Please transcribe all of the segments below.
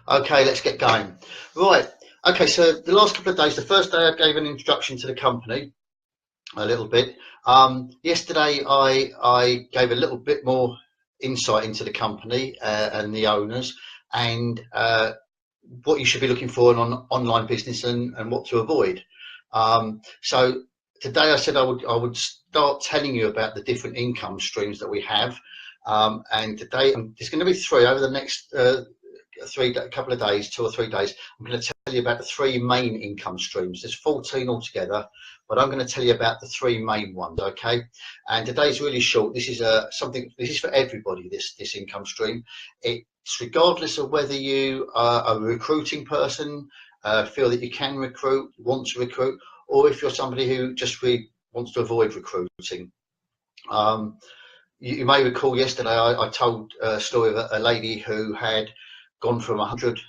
Okay, let's get going. Right. Okay, so the last couple of days, the first day I gave an introduction to the company a little bit. Yesterday I gave a little bit more insight into the company and the owners and what you should be looking for in an online business and what to avoid. So today I said I would start telling you about the different income streams that we have. And today there's going to be three over the next couple of days, 2 or 3 days. I'm going to tell you about the three main income streams. There's 14 altogether, but I'm going to tell you about the three main ones. Okay, and today's really short. This is this is for everybody. This income stream. It's regardless of whether you are a recruiting person, feel that you can recruit, want to recruit, or if you're somebody who just really wants to avoid recruiting. You may recall yesterday I told a story of a lady who had gone from $100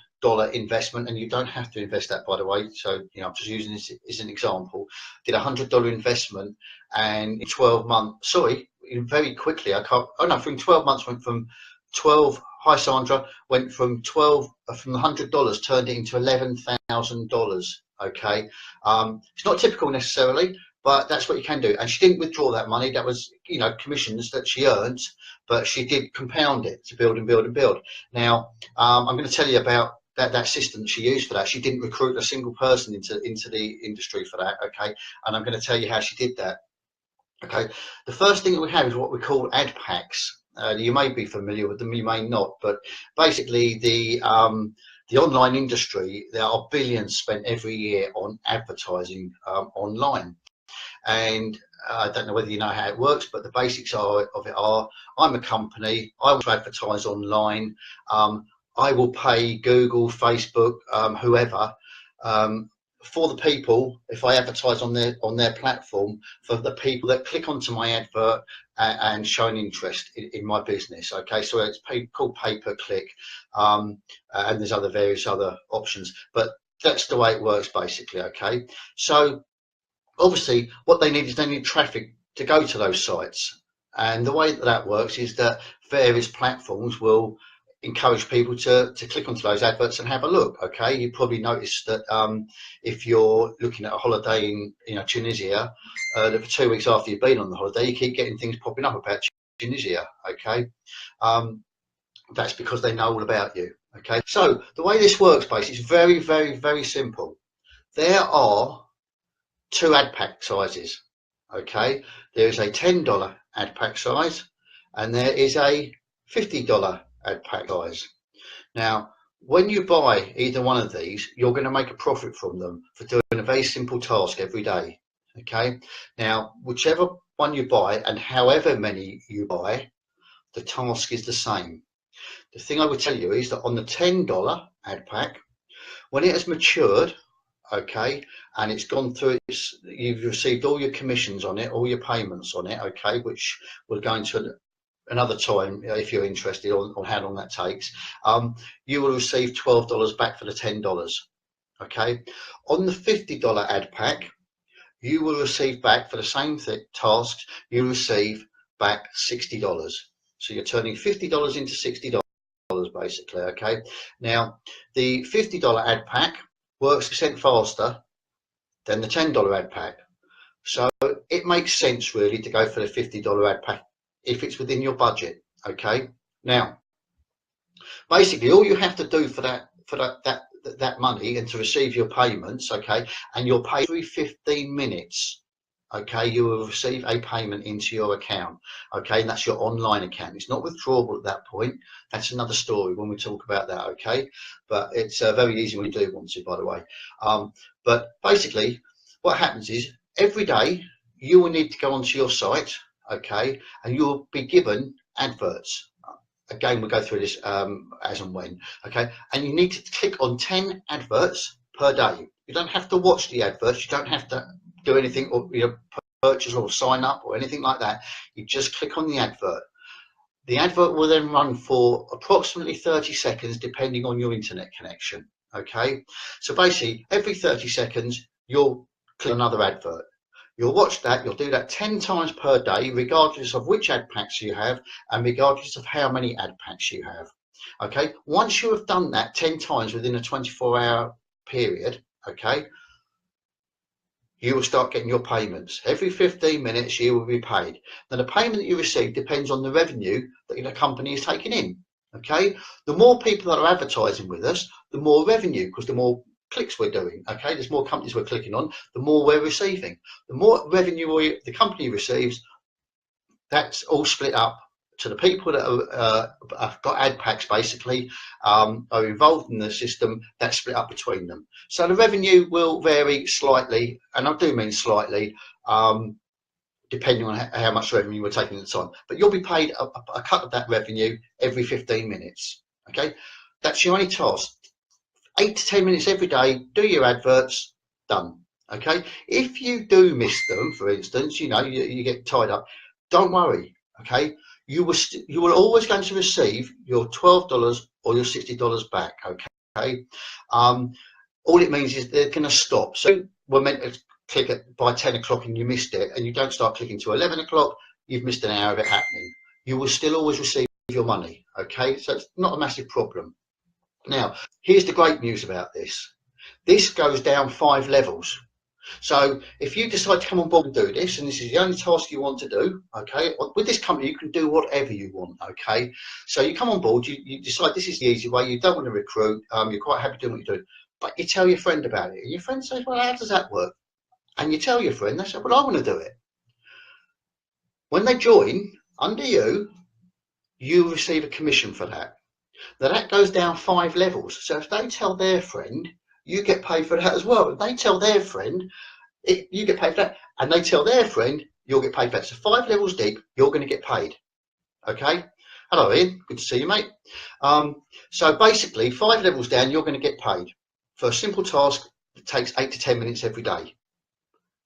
investment, and you don't have to invest that, by the way. So, I'm just using this as an example. Did $100 investment, and in 12 months, very quickly, from 12 months went from 12. Hi, Sandra. Went from from the $100 turned it into $11,000. Okay, it's not typical necessarily, but that's what you can do. And she didn't withdraw that money. That was, commissions that she earned, but she did compound it to build and build and build. Now, I'm going to tell you about that system that she used for that. She didn't recruit a single person into the industry for that. Okay, and I'm going to tell you how she did that. Okay, the first thing that we have is what we call Adpacks. You may be familiar with them, you may not, but basically the online industry, there are billions spent every year on advertising online. And I don't know whether you know how it works, but the basics of it are: I'm a company, I want to advertise online. I will pay Google, Facebook, whoever, for the people, if I advertise on their platform, for the people that click onto my advert and show an interest in my business. Okay, so it's called pay-per-click, and there's various other options, but that's the way it works basically. Okay, so obviously what they need traffic to go to those sites, and the way that works is that various platforms will encourage people to click onto those adverts and have a look. Okay, you probably noticed that if you're looking at a holiday in Tunisia, that for 2 weeks after you've been on the holiday, you keep getting things popping up about Tunisia. Okay, that's because they know all about you. Okay, so the way this works basically is very, very, very simple. There are 2 ad pack sizes. Okay, there is a $10 ad pack size, and there is a $50 ad pack size. Now, when you buy either one of these, you're going to make a profit from them for doing a very simple task every day. Okay, now whichever one you buy and however many you buy, the task is the same. The thing I would tell you is that on the $10 ad pack, when it has matured, okay, and it's gone through, you've received all your commissions on it, all your payments on it, okay, which we'll go into another time if you're interested on how long that takes. You will receive $12 back for the $10. Okay, on the $50 ad pack, you will receive back for the same tasks, you receive back $60. So you're turning $50 into $60 basically. Okay, now the $50 ad pack works % faster than the $10 ad pack, so it makes sense really to go for the $50 ad pack if it's within your budget. Okay, now basically all you have to do for that money and to receive your payments, okay, and you're paid every 15 minutes, okay, you will receive a payment into your account. Okay, and that's your online account. It's not withdrawable at that point. That's another story when we talk about that. Okay, but it's very easy when you do want to, by the way. But basically what happens is every day you will need to go onto your site, okay, and you'll be given adverts. Again, we'll go through this as and when. Okay, and you need to click on 10 adverts per day. You don't have to watch the adverts, you don't have to do anything, or purchase or sign up or anything like that. You just click on the advert. The advert will then run for approximately 30 seconds depending on your internet connection. Okay, so basically every 30 seconds you'll click another advert. You'll watch that, you'll do that 10 times per day, regardless of which ad packs you have and regardless of how many ad packs you have. Okay, once you have done that 10 times within a 24-hour period, okay, you will start getting your payments. Every 15 minutes you will be paid. Now the payment that you receive depends on the revenue that the company is taking in. Okay, the more people that are advertising with us, the more revenue, because the more clicks we're doing. Okay, there's more companies we're clicking on, the more we're receiving. The more revenue the company receives, that's all split up to the people that have got Adpacks, basically, are involved in the system. That's split up between them. So the revenue will vary slightly, and I do mean slightly, depending on how much revenue we're taking at the time. But you'll be paid a cut of that revenue every 15 minutes. Okay, that's your only task. 8 to 10 minutes every day, do your adverts, done. Okay, if you do miss them, for instance, you get tied up, don't worry. Okay, you will always going to receive your $12 or your $60 back. Okay, all it means is they're going to stop. So we're meant to click it by 10 o'clock and you missed it, and you don't start clicking to 11 o'clock, you've missed an hour of it happening. You will still always receive your money. Okay, so it's not a massive problem. Now, here's the great news about this. This goes down 5 levels. So if you decide to come on board and do this, and this is the only task you want to do, okay, with this company you can do whatever you want. Okay, so you come on board, you decide this is the easy way, you don't want to recruit, you're quite happy doing what you're doing, but you tell your friend about it, and your friend says, well, how does that work? And you tell your friend, they say, well, I want to do it. When they join under you, you receive a commission for that. Now that goes down 5 levels. So if they tell their friend, you get paid for that as well. If they tell their friend, you get paid for that, and they tell their friend, you'll get paid for that. So 5 levels deep, you're going to get paid. Okay. Hello, Ian. Good to see you, mate. So basically, 5 levels down, you're going to get paid for a simple task that takes 8 to 10 minutes every day.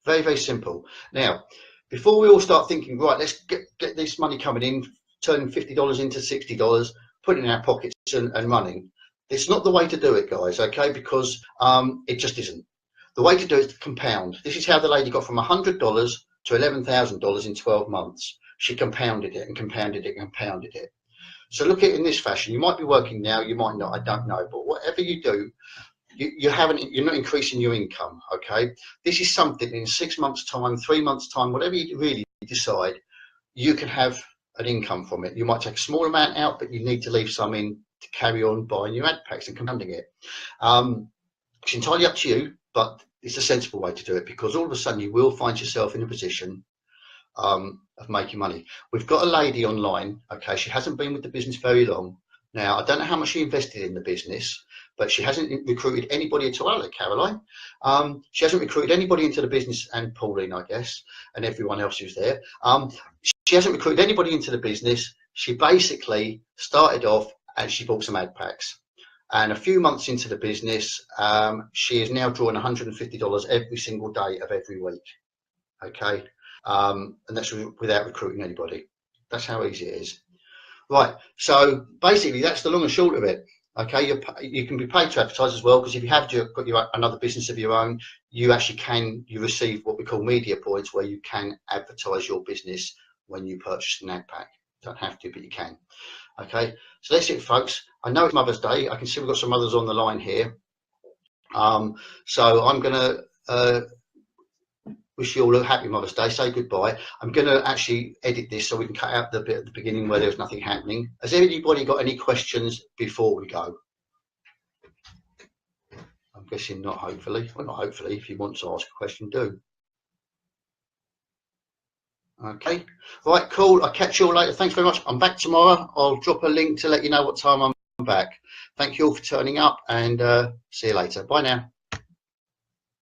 Very, very simple. Now, before we all start thinking, right, let's get this money coming in, turning $50 into $60, putting it in our pockets and running. It's not the way to do it, guys, okay? Because it just isn't. The way to do it is to compound. This is how the lady got from $100 to $11,000 in 12 months. She compounded it and compounded it and compounded it. So look at it in this fashion. You might be working now, you might not, I don't know. But whatever you do, you're not increasing your income, okay? This is something in 6 months' time, 3 months' time, whatever you really decide, you can have an income from it. You might take a small amount out, but you need to leave some in to carry on buying your Adpacks and compounding it. It's entirely up to you, but it's a sensible way to do it, because all of a sudden you will find yourself in a position of making money. We've got a lady online, okay, she hasn't been with the business very long. Now, I don't know how much she invested in the business, but she hasn't recruited anybody at all. Hello, Caroline. She hasn't recruited anybody into the business, and Pauline, I guess, and everyone else who's there. She hasn't recruited anybody into the business. She basically started off and she bought some Adpacks. And a few months into the business, she is now drawing $150 every single day of every week. Okay. And that's without recruiting anybody. That's how easy it is. Right. So basically, that's the long and short of it. Okay, you can be paid to advertise as well, because if you have got another business of your own, you actually you receive what we call media points, where you can advertise your business when you purchase an Adpack. Don't have to, but you can. Okay, so that's it, folks. I know it's Mother's Day. I can see we've got some mothers on the line here. So I'm going to wish you all a happy Mother's Day. Say goodbye. I'm going to actually edit this so we can cut out the bit at the beginning where there's nothing happening. Has anybody got any questions before we go? I'm guessing not, hopefully. Well, not hopefully. If you want to ask a question, do. Okay. Right, cool. I'll catch you all later. Thanks very much. I'm back tomorrow. I'll drop a link to let you know what time I'm back. Thank you all for turning up, and see you later. Bye now.